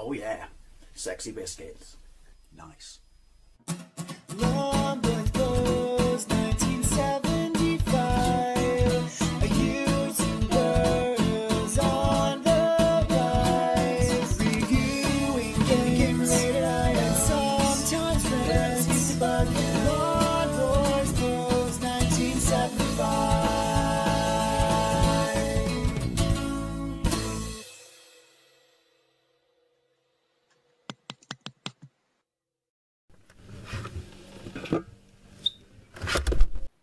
Oh yeah, sexy biscuits. Nice. London Blues, 1975. A YouTuber's on the rise. Reviewing games late at night and sometimes friends used to bug him. Lord Wars Blues, 1975.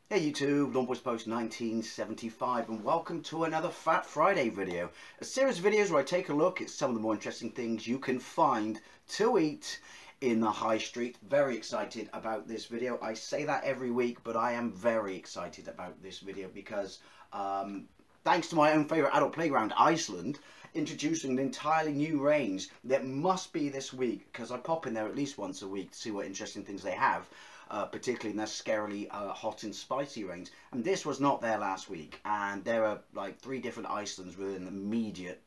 Hey YouTube, Lawn Boys Post 1975 and welcome to another Fat Friday video. A series of videos where I take a look at some of the more interesting things you can find to eat in the high street. Very excited about this video. I say that every week, but I am very excited about this video because thanks to my own favourite adult playground, Iceland, introducing an entirely new range that must be this week because I pop in there at least once a week to see what interesting things they have. Particularly in their scarily hot and spicy range, and this was not there last week. And there are like 3 different Icelands within the immediate,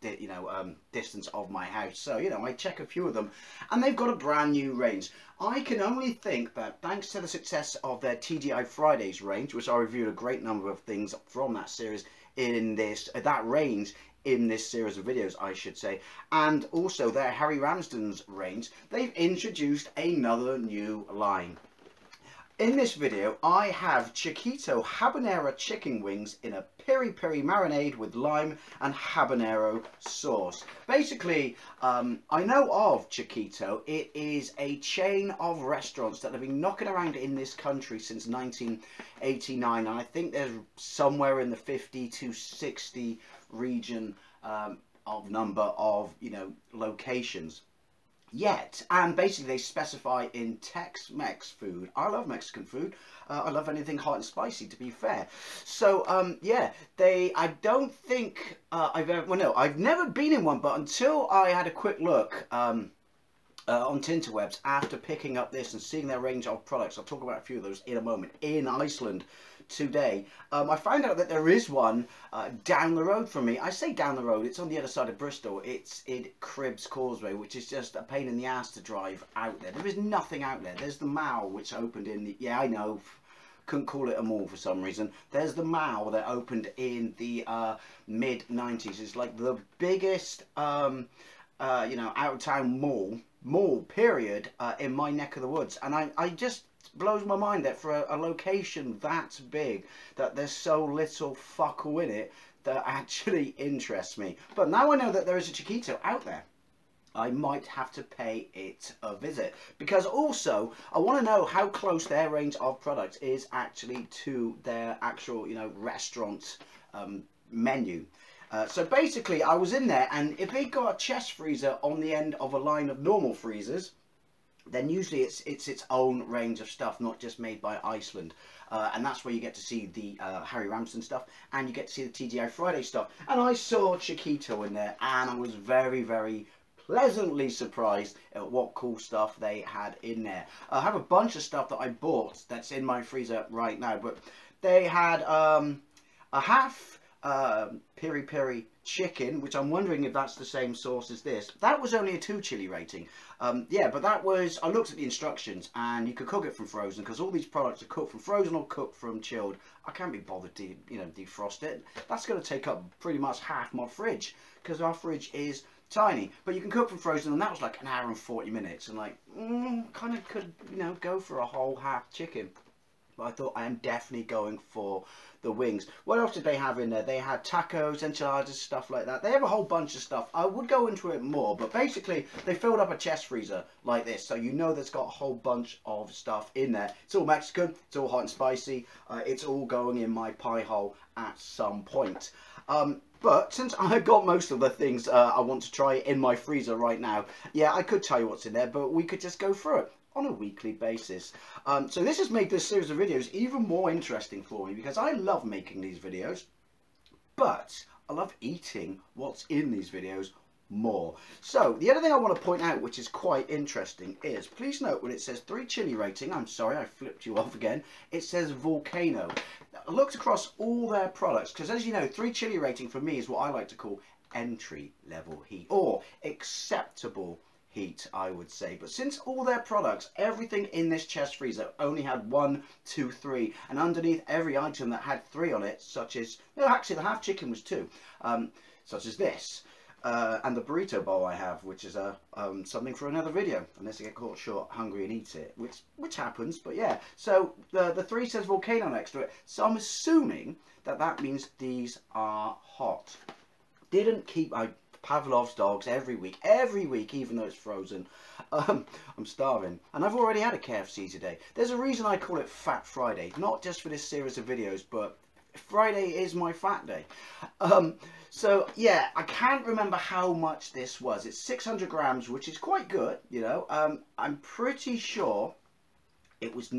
distance of my house. So I check a few of them, and they've got a brand new range. I can only think that thanks to the success of their TGI Fridays range, which I reviewed a great number of things from that series in that range. In this series of videos, I should say, and also their Harry Ramsden's range, they've introduced another new line. In this video, I have Chiquito Habanero chicken wings in a peri-peri marinade with lime and habanero sauce. Basically, I know of Chiquito. It is a chain of restaurants that have been knocking around in this country since 1989, and I think there's somewhere in the 50 to 60 region of number of locations. And basically they specify in Tex-Mex food. I love Mexican food. I love anything hot and spicy, to be fair. So I don't think I've never been in one, but until I had a quick look on Tinterwebs after picking up this and seeing their range of products, I'll talk about a few of those in a moment, in Iceland today. I found out that there is one down the road from me. I say down the road, it's on the other side of Bristol. It's in Cribbs Causeway, which is just a pain in the ass to drive out there. There is nothing out there. There's the Mall, which opened in the, I know, couldn't call it a mall for some reason. There's the Mall that opened in the mid-90s. It's like the biggest out-of-town mall period in my neck of the woods, and I just blows my mind that for a location that big that there's so little fuckle in it that actually interests me. But now I know that there is a Chiquito out there, I might have to pay it a visit, because also I want to know how close their range of products is actually to their actual restaurant menu. So basically I was in there, and if they got a chest freezer on the end of a line of normal freezers, then usually it's its own range of stuff, not just made by Iceland. And that's where you get to see the Harry Ramsden stuff, and you get to see the TGI Friday stuff. And I saw Chiquito in there, and I was very, very pleasantly surprised at what cool stuff they had in there. I have a bunch of stuff that I bought that's in my freezer right now, but they had a half peri-peri chicken, which I'm wondering if that's the same sauce as this. That was only a 2 chili rating. But that was, I looked at the instructions, and you could cook it from frozen, because all these products are cooked from frozen or cooked from chilled. I can't be bothered to defrost it. That's going to take up pretty much half my fridge, because our fridge is tiny. But you can cook from frozen, and that was like 1 hour and 40 minutes, and like kind of could go for a whole half chicken. But I thought I am definitely going for the wings. What else did they have in there? They had tacos, enchiladas, stuff like that. They have a whole bunch of stuff. I would go into it more, but basically they filled up a chest freezer like this, so that's got a whole bunch of stuff in there. It's all Mexican, it's all hot and spicy, it's all going in my pie hole at some point. But since I got most of the things I want to try in my freezer right now, I could tell you what's in there, but we could just go through it on a weekly basis. So this has made this series of videos even more interesting for me, because I love making these videos, but I love eating what's in these videos more. So the other thing I want to point out, which is quite interesting, is please note when it says 3 chili rating, I'm sorry I flipped you off again, it says volcano. I looked across all their products, because as you know, 3 chili rating for me is what I like to call entry level heat, or acceptable heat, I would say. But since all their products, everything in this chest freezer only had 1, 2, 3, and underneath every item that had 3 on it, such as, no, actually the half chicken was 2, such as this, and the burrito bowl I have, which is something for another video, unless I get caught short, hungry and eat it, which happens. But yeah, so the 3 says volcano next to it, so I'm assuming that means these are hot. Didn't keep Pavlov's dogs every week, even though it's frozen. I'm starving, and I've already had a KFC today. There's a reason I call it Fat Friday, not just for this series of videos, but Friday is my fat day. So yeah, I can't remember how much this was. It's 600 grams, which is quite good, you know. I'm pretty sure it was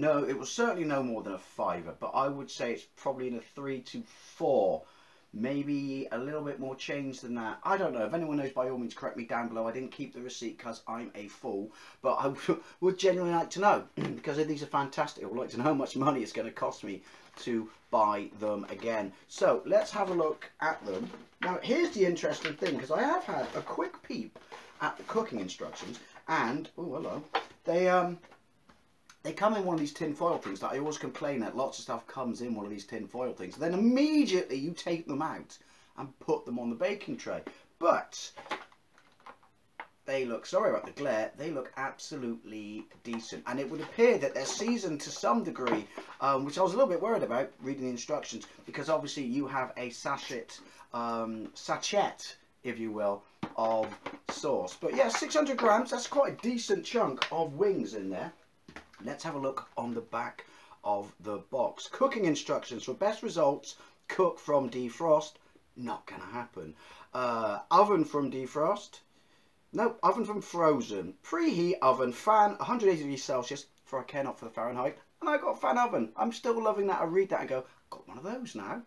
certainly no more than a £5, but I would say it's probably in a 3 to 4. Maybe a little bit more change than that. I don't know. If anyone knows, by all means, correct me down below. I didn't keep the receipt because I'm a fool. But I would genuinely like to know, because these are fantastic. I would like to know how much money it's going to cost me to buy them again. So let's have a look at them. Now, here's the interesting thing, because I have had a quick peep at the cooking instructions. And, oh, hello. They come in one of these tin foil things that I always complain that lots of stuff comes in one of these tin foil things. Then immediately you take them out and put them on the baking tray. But they look, sorry about the glare, they look absolutely decent. And it would appear that they're seasoned to some degree, which I was a little bit worried about reading the instructions, because obviously you have a sachet, if you will, of sauce. But yeah, 600 grams, that's quite a decent chunk of wings in there. Let's have a look on the back of the box. Cooking instructions for best results: cook from defrost. Not gonna happen. Oven from defrost. No, oven from frozen. Preheat oven, fan 180 degrees Celsius, for I care not for the Fahrenheit. And I got a fan oven. I'm still loving that. I read that and go, got one of those now.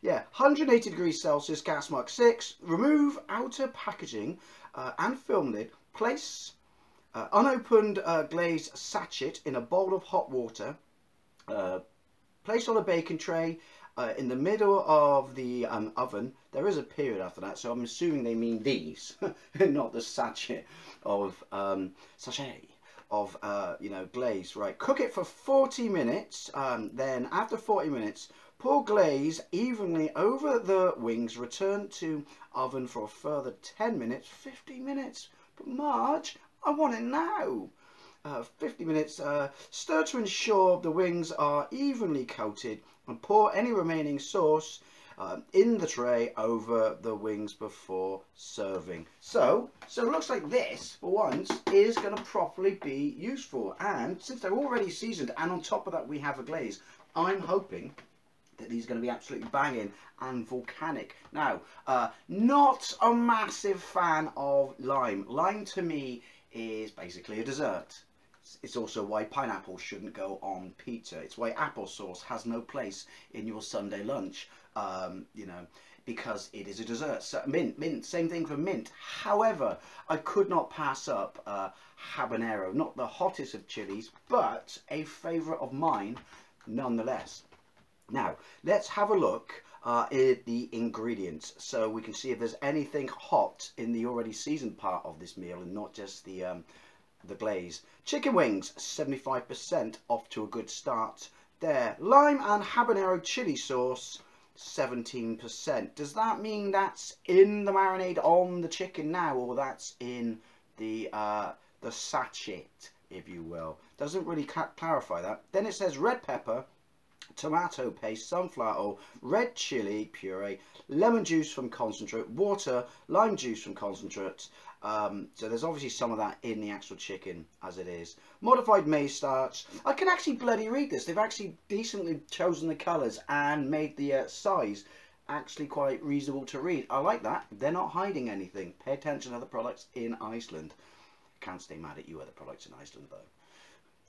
Yeah, 180 degrees Celsius, gas mark 6. Remove outer packaging and film lid. Place unopened glazed sachet in a bowl of hot water. Place on a baking tray in the middle of the oven. There is a period after that, so I'm assuming they mean these, not the sachet of you know, glaze. Right, cook it for 40 minutes. Then after 40 minutes, pour glaze evenly over the wings. Return to oven for a further 10 minutes. 50 minutes. But Marge, I want it now. 50 minutes. Stir to ensure the wings are evenly coated, and pour any remaining sauce in the tray over the wings before serving. So it looks like this, for once, is going to properly be useful. And since they're already seasoned, and on top of that we have a glaze, I'm hoping that these are going to be absolutely banging and volcanic. Now, not a massive fan of lime. Lime to me is basically a dessert. It's also why pineapple shouldn't go on pizza. It's why applesauce has no place in your Sunday lunch, you know, because it is a dessert. So mint, same thing for mint. However, I could not pass up habanero, not the hottest of chilies, but a favourite of mine nonetheless. Now, let's have a look at the ingredients, so we can see if there's anything hot in the already seasoned part of this meal and not just the glaze. Chicken wings, 75%, off to a good start there. Lime and habanero chili sauce, 17%. Does that mean that's in the marinade on the chicken now, or that's in the sachet, if you will? Doesn't really clarify that. Then it says red pepper, tomato paste, sunflower oil, red chili puree, lemon juice from concentrate, water, lime juice from concentrate. So there's obviously some of that in the actual chicken as it is. Modified maize starch. I can actually bloody read this. They've actually decently chosen the colours and made the size actually quite reasonable to read. I like that. They're not hiding anything. Pay attention to the products in Iceland. Can't stay mad at you other products in Iceland though,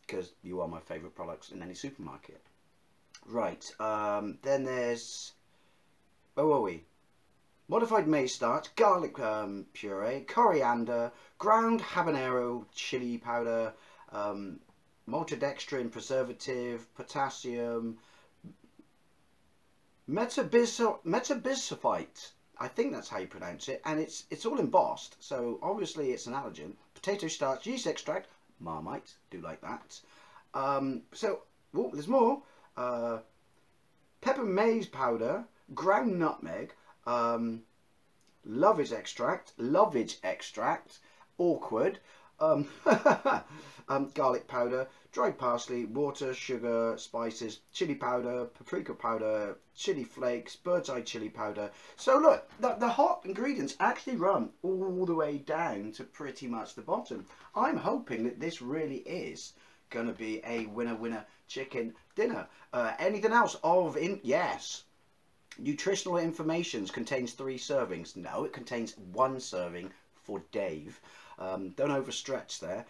because you are my favourite products in any supermarket. Right, then there's, where were we? Modified maize starch, garlic puree, coriander, ground habanero chili powder, maltodextrin preservative, potassium, metabisophyte, I think that's how you pronounce it, and it's all embossed, so obviously it's an allergen. potato starch, yeast extract, Marmite, do like that. There's more. Pepper maize powder, ground nutmeg, lovage extract, awkward, garlic powder, dried parsley, water, sugar, spices, chili powder, paprika powder, chili flakes, bird's eye chili powder. So look, the hot ingredients actually run all the way down to pretty much the bottom. I'm hoping that this really is going to be a winner chicken dinner. Anything else yes. Nutritional information contains 3 servings. No, it contains 1 serving for Dave. Don't overstretch there.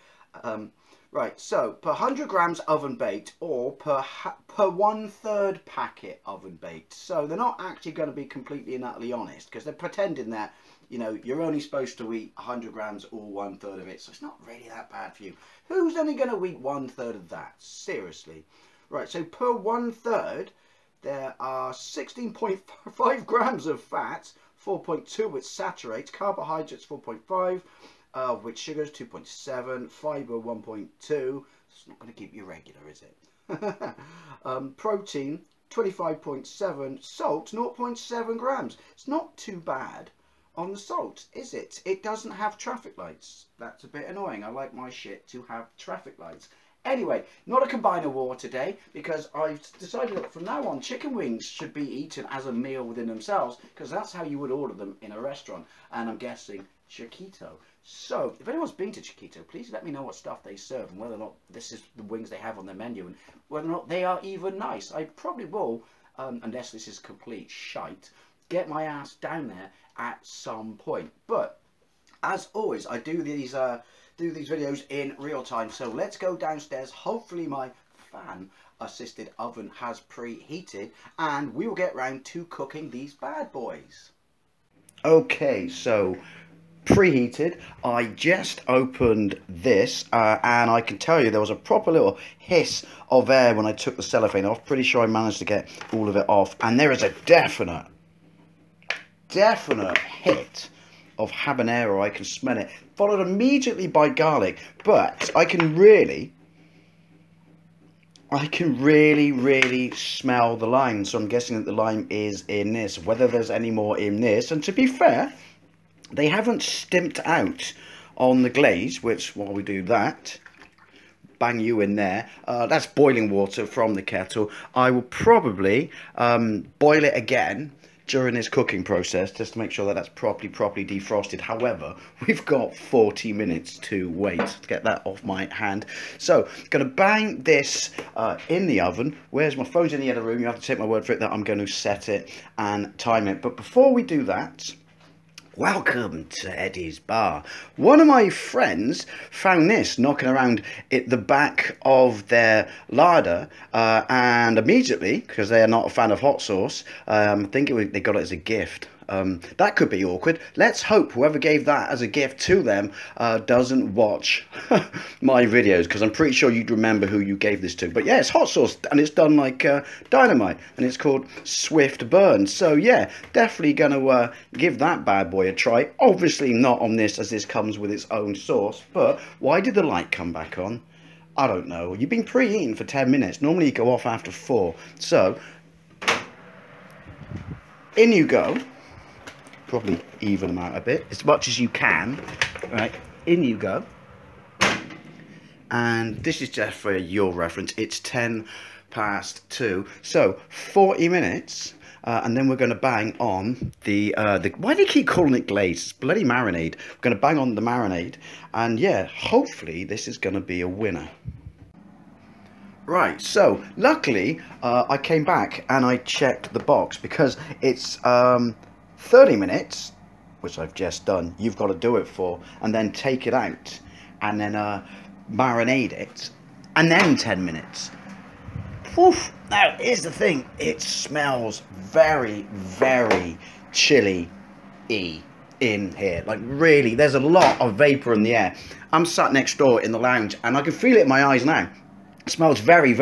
Right, so per 100 grams oven baked, or per 1/3 packet oven baked. So they're not actually going to be completely and utterly honest, because they're pretending that, you know, you're only supposed to eat 100 grams or 1/3 of it. So it's not really that bad for you. Who's only going to eat 1/3 of that? Seriously. Right, so per 1/3, there are 16.5 grams of fat, 4.2 which saturates, carbohydrates 4.5, which sugars 2.7, fibre 1.2. It's not going to keep you regular, is it? Protein 25.7, salt 0.7 grams. It's not too bad on the salt, is it? It doesn't have traffic lights. That's a bit annoying. I like my shit to have traffic lights. Anyway, not a combiner war today, because I've decided that from now on chicken wings should be eaten as a meal within themselves, because that's how you would order them in a restaurant, and I'm guessing Chiquito. So if anyone's been to Chiquito, please let me know what stuff they serve and whether or not this is the wings they have on their menu, and whether or not they are even nice. I probably will, unless this is complete shite, get my ass down there at some point. But as always, I do these videos in real time, so let's go downstairs. Hopefully my fan assisted oven has preheated, and we will get round to cooking these bad boys. Okay, so preheated. I just opened this, and I can tell you there was a proper little hiss of air when I took the cellophane off. Pretty sure I managed to get all of it off, and there is a definite hit of habanero. I can smell it, followed immediately by garlic, but I can really smell the lime. So I'm guessing that the lime is in this, whether there's any more in this. And to be fair, they haven't stimped out on the glaze, which, while we do that, bang you in there. That's boiling water from the kettle. I will probably boil it again during this cooking process, just to make sure that that's properly defrosted. However, we've got 40 minutes to wait to get that off my hand. So, gonna bang this in the oven. Where's my phone's in the other room? You have to take my word for it that I'm going to set it and time it. But before we do that, welcome to Eddie's Bar. One of my friends found this knocking around at the back of their larder, and immediately, because they are not a fan of hot sauce, I think they got it as a gift. That could be awkward. Let's hope whoever gave that as a gift to them doesn't watch my videos, because I'm pretty sure you'd remember who you gave this to. But yeah, it's hot sauce, and it's done like dynamite, and it's called Swift Burn. So yeah, definitely gonna give that bad boy a try. Obviously not on this, as this comes with its own sauce. But why did the light come back on? I don't know. You've been preheating for 10 minutes. Normally you go off after 4. So in you go. Probably even them out a bit, as much as you can. Right, in you go. And this is just for your reference, it's 2:10. So 40 minutes, and then we're going to bang on the why do you keep calling it glaze? It's bloody marinade. We're going to bang on the marinade, and yeah, hopefully this is going to be a winner. Right, so luckily I came back and I checked the box, because it's 30 minutes, which I've just done, you've got to do it for, and then take it out, and then marinate it, and then 10 minutes. Oof. Now, here's the thing, it smells very chilly-y in here. Like, really, there's a lot of vapour in the air. I'm sat next door in the lounge, and I can feel it in my eyes now. It smells very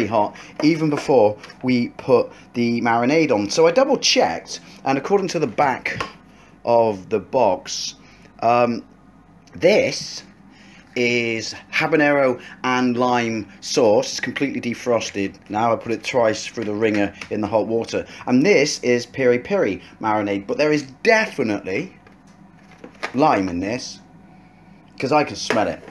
hot, even before we put the marinade on. So I double checked, and according to the back of the box, This is habanero and lime sauce. It's completely defrosted. Now I put it twice through the ringer in the hot water. And this is piri piri marinade. But there is definitely lime in this, because I can smell it.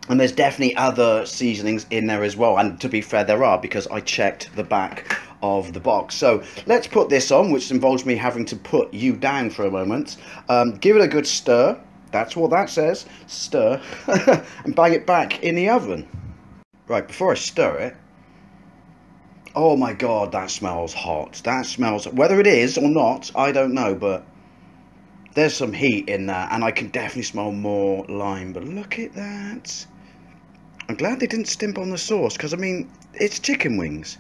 And there's definitely other seasonings in there as well. And to be fair, there are, because I checked the back of the box. So let's put this on, which involves me having to put you down for a moment. Give it a good stir. That's what that says. Stir. And bang it back in the oven. Right, before I stir it. Oh my god, that smells hot. That smells... Whether it is or not, I don't know, but there's some heat in there. And I can definitely smell more lime. But look at that. I'm glad they didn't stimp on the sauce, because, I mean, it's chicken wings.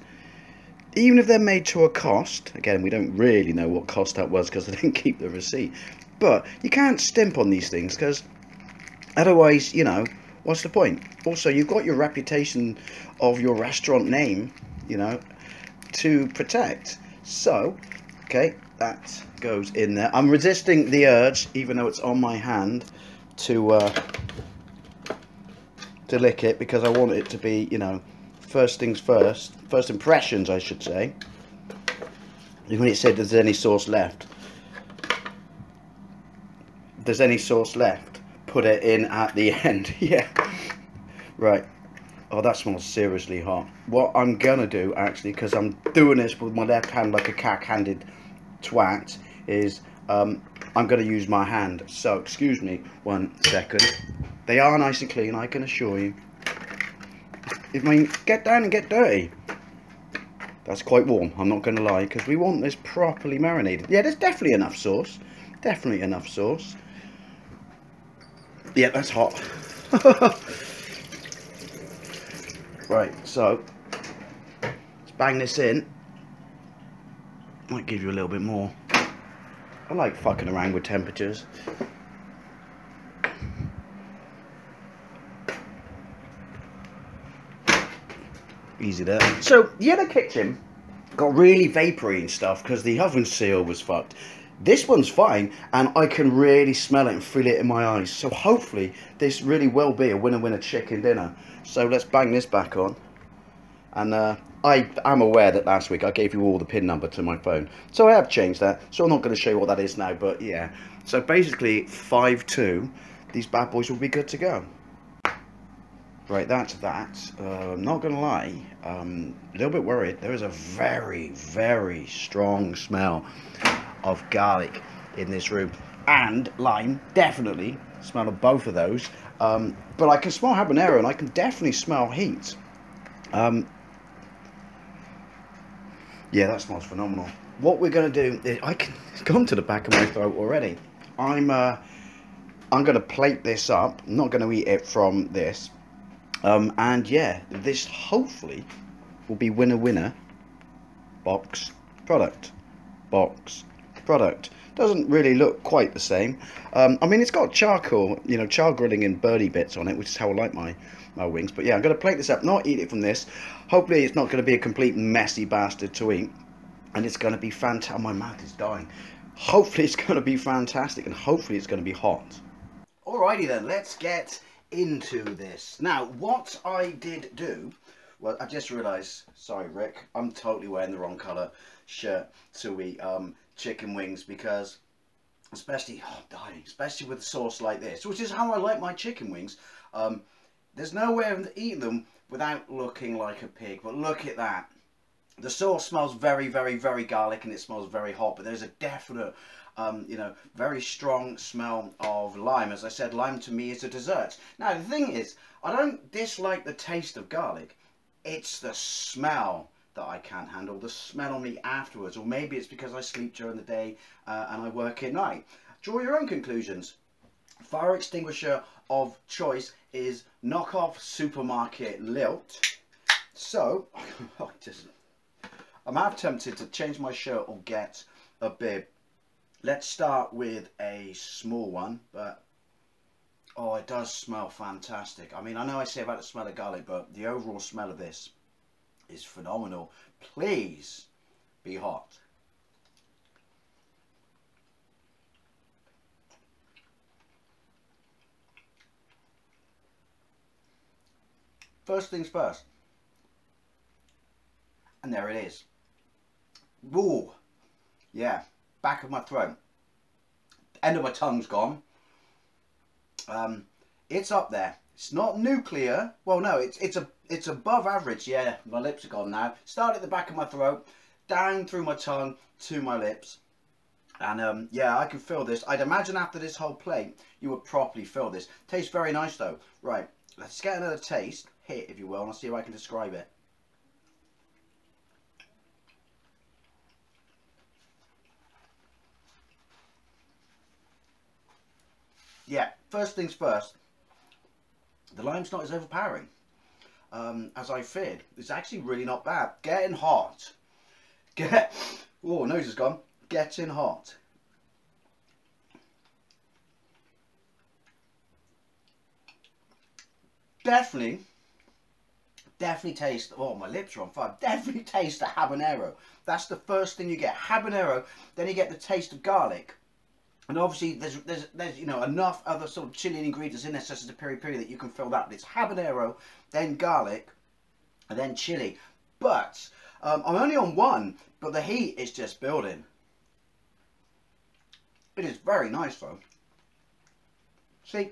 Even if they're made to a cost, again, we don't really know what cost that was because they didn't keep the receipt. But you can't stimp on these things, because otherwise, you know, what's the point? Also, you've got your reputation of your restaurant name, you know, to protect. So, okay, that goes in there. I'm resisting the urge, even though it's on my hand, to lick it, because I want it to be, you know, first things first. First impressions, I should say. When it said there's any sauce left. If there's any sauce left, put it in at the end. Yeah. Right. Oh, that smells seriously hot. What I'm gonna do, actually, because I'm doing this with my left hand like a cack-handed twat, is I'm gonna use my hand. So, excuse me 1 second. They are nice and clean, I can assure you. I mean, get down and get dirty. That's quite warm, I'm not going to lie, because we want this properly marinated. Yeah, there's definitely enough sauce. Definitely enough sauce. Yeah, that's hot. Right, so let's bang this in. Might give you a little bit more. I like fucking around with temperatures. Easy there. So the other kitchen got really vapory and stuff because the oven seal was fucked. This one's fine, and I can really smell it and feel it in my eyes. So hopefully this really will be a winner-winner chicken dinner. So let's bang this back on. And I am aware that last week I gave you all the PIN number to my phone, so I have changed that. So I'm not going to show you what that is now, but yeah. So basically 5-2, these bad boys will be good to go. Right, that's that. I'm not going to lie, a little bit worried. There is a very, very strong smell of garlic in this room. And lime, definitely. Smell of both of those. But I can smell habanero, and I can definitely smell heat. Yeah, that smells phenomenal. What we're going to do is, it's gone to the back of my throat already. I'm going to plate this up. I'm not going to eat it from this. And yeah, this hopefully will be winner-winner. Box, product. Box, product. Doesn't really look quite the same. I mean, it's got charcoal, you know, char grilling and birdie bits on it, which is how I like my wings. But yeah, I'm going to plate this up, not eat it from this. Hopefully it's not going to be a complete messy bastard to eat. And it's going to be fantastic. My mouth is dying. Hopefully it's going to be fantastic, and hopefully it's going to be hot. Alrighty then, let's get into this. Now, what I did do, well, I just realised, sorry Rick, I'm totally wearing the wrong colour shirt to eat chicken wings, because especially, oh, I'm dying, especially with a sauce like this, which is how I like my chicken wings. There's no way of eating them without looking like a pig, but look at that. The sauce smells very, very, very garlic, and it smells very hot, but there's a definite you know, very strong smell of lime. As I said, lime to me is a dessert. Now the thing is, I don't dislike the taste of garlic, it's the smell that I can't handle, the smell on me afterwards. Or maybe it's because I sleep during the day and I work at night. Draw your own conclusions. Fire extinguisher of choice is knockoff supermarket lilt. So I'm half tempted to change my shirt or get a bib. Let's start with a small one, but oh, it does smell fantastic. I mean, I know I say about the smell of garlic, but the overall smell of this is phenomenal. Please be hot. first things first. And there it is. Ooh, yeah, back of my throat. End of my tongue's gone. It's up there. It's not nuclear. Well, no, it's above average. Yeah, my lips are gone now. Start at the back of my throat, down through my tongue to my lips. And yeah, I can feel this. I'd imagine after this whole plate, you would properly feel this. Tastes very nice though. Right, let's get another taste, hit if you will, and I'll see if I can describe it. Yeah, first things first, the lime's not as overpowering as I feared. It's actually really not bad. Getting hot. Oh, nose is gone. Getting hot. Definitely taste, oh, my lips are on fire. Definitely taste the habanero. That's the first thing you get. Habanero, then you get the taste of garlic. And obviously there's you know, enough other sort of chili ingredients in there, such as the peri-peri, that you can fill that. But it's habanero, then garlic, and then chili. But I'm only on one, but the heat is just building. It is very nice though. See,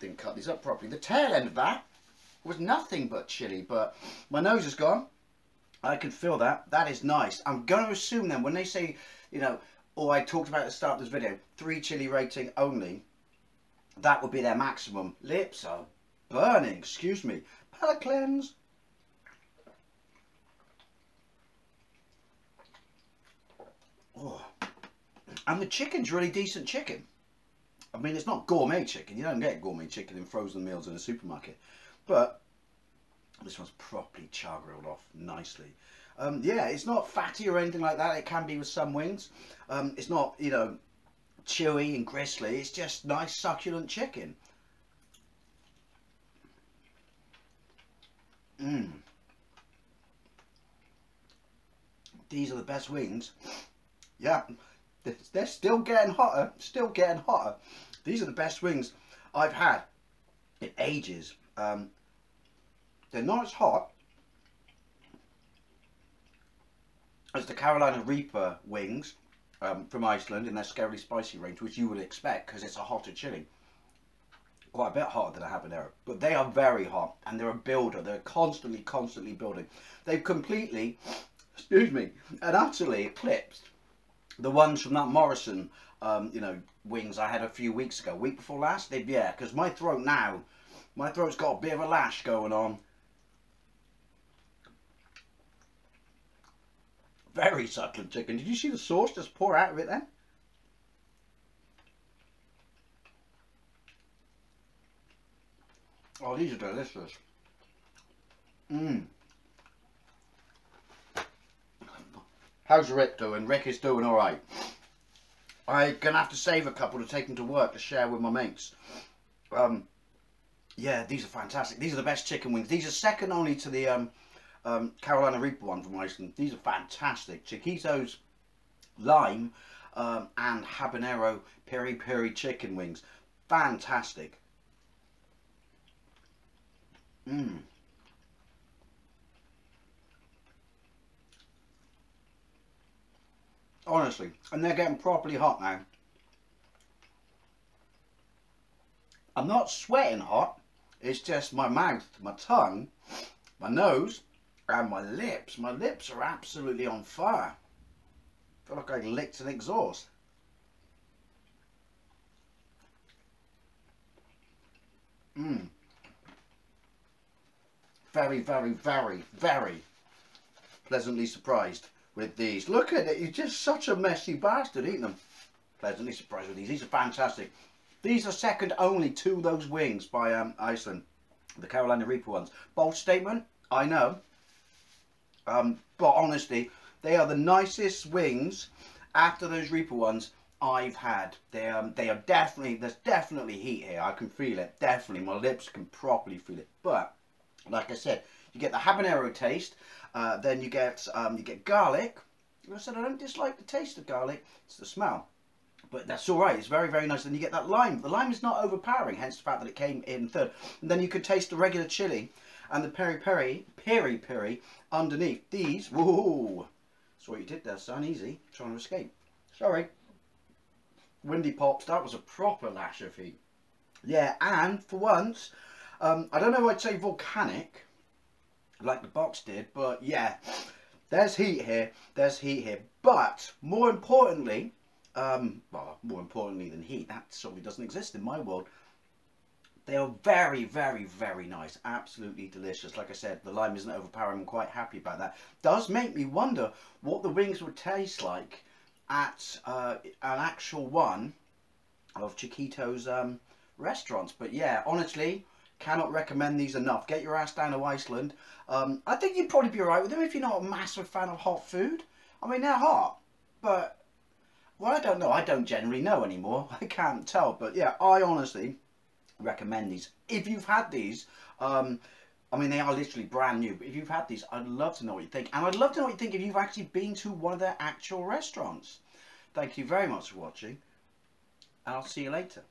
didn't cut these up properly. The tail end of that was nothing but chili, but my nose is gone. I can feel that. That is nice. I'm going to assume then when they say, you know, or I talked about at the start of this video, 3 chili rating only, that would be their maximum. Lips are burning, excuse me. Palate cleanse. Oh. And the chicken's really decent chicken. I mean, it's not gourmet chicken. You don't get gourmet chicken in frozen meals in a supermarket. But this one's properly char grilled off nicely. Yeah, it's not fatty or anything like that. It can be with some wings. It's not, you know, chewy and gristly. It's just nice succulent chicken. These are the best wings. Yeah, they're still getting hotter. Still getting hotter. These are the best wings I've had in ages. They're not as hot as the Carolina Reaper wings from Iceland in their scarily spicy range, which you would expect because it's a hotter chili. Quite a bit hotter than a habanero. But they are very hot and they're a builder. They're constantly building. They've completely, excuse me, and utterly eclipsed the ones from that Morrison, you know, wings I had a few weeks ago. Week before last? Yeah, because my throat now, my throat's got a bit of a lash going on. Very succulent chicken. Did you see the sauce just pour out of it then? Oh, these are delicious. How's Rick doing? Rick is doing alright. I'm going to have to save a couple to take them to work to share with my mates. Yeah, these are fantastic. These are the best chicken wings. These are second only to the Carolina Reaper one from Iceland. These are fantastic. Chiquito's lime and habanero peri-peri chicken wings. Fantastic. Honestly, and they're getting properly hot now. I'm not sweating hot. It's just my mouth, my tongue, my nose, and my lips. My lips are absolutely on fire. I feel like I licked an exhaust. Very, very, very, very pleasantly surprised with these. Look at it. You're just such a messy bastard eating them. Pleasantly surprised with these. These are fantastic. These are second only to those wings by Iceland. The Carolina Reaper ones. Bold statement, I know. But honestly, they are the nicest wings after those Reaper ones I've had. They are definitely, there's definitely heat here. I can feel it. Definitely. My lips can properly feel it. But like I said, you get the habanero taste. Then you get garlic. Like I said, I don't dislike the taste of garlic. It's the smell. But that's all right. It's very, very nice. Then you get that lime. The lime is not overpowering, hence the fact that it came in third. And then you could taste the regular chili and the peri-peri underneath. These, whoa. That's what you did there, son. Easy. Trying to escape. Sorry. Windy Pops, that was a proper lash of heat. Yeah, and for once, I don't know if I'd say volcanic, like the box did, but yeah, there's heat here. There's heat here. But more importantly, well, more importantly than heat, that certainly doesn't exist in my world. They are very, very, very nice. Absolutely delicious. Like I said, the lime isn't overpowering. I'm quite happy about that. Does make me wonder what the wings would taste like at an actual one of Chiquito's restaurants. But yeah, honestly, cannot recommend these enough. Get your ass down to Iceland. I think you'd probably be alright with them if you're not a massive fan of hot food. I mean, they're hot, but... well, I don't know. I don't generally know anymore. I can't tell. But yeah, I honestly recommend these. If you've had these, I mean, they are literally brand new. But if you've had these, I'd love to know what you think. And I'd love to know what you think if you've actually been to one of their actual restaurants. Thank you very much for watching. And I'll see you later.